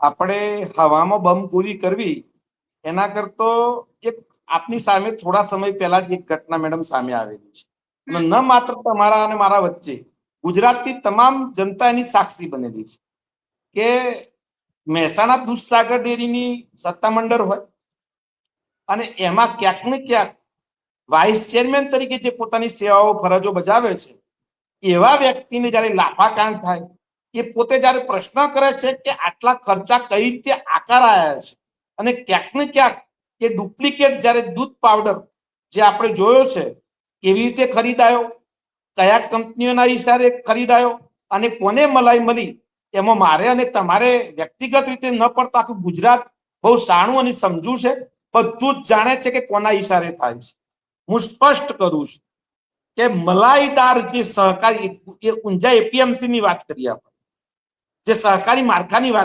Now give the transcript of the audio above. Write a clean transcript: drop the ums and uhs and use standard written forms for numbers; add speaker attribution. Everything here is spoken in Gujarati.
Speaker 1: આપણે હવામાં બમ પૂરી કરવી એના કરતો એક આપની સામે થોડા સમય પહેલા જ એક ઘટના મેડમ સામે આવેલી છે અને ન માત્ર તમારા અને મારા વચ્ચે ગુજરાતની તમામ જનતા એની સાક્ષી બનેલી છે કે મહેસાણા દૂધસાગર ડેરીની સત્તામંડળ હોય અને એમાં ક્યાંક ને ક્યાંક વાઇસ ચેરમેન તરીકે જે પોતાની સેવાઓ ફરજો બજાવે છે એવા વ્યક્તિને જયારે લાફાકાંડ થાય એ પોતે જયારે પ્રશ્ન કરે છે કે આટલા ખર્ચા કઈ રીતે આકારાયા છે અને ક્યાંક ને ક્યાંક એ ડુપ્લિકેટ જયારે દૂધ પાવડર જે આપણે જોયો છે કેવી રીતે ખરીદાયો, કયા કંપનીઓના ઈશારે ખરીદાયો અને કોને મલાઈ મળી, એમાં મારે અને તમારે વ્યક્તિગત રીતે ન પડતા આખું ગુજરાત બહુ સાણું અને સમજુ છે, બધું જ જાણે છે કે કોના ઈશારે થાય છે. હું સ્પષ્ટ કરું છું કે મલાઈદાર જે સહકારી ઊંઝા એપીએમસી ની વાત કરીએ આપણે, જે સહકારી માળખાની વાત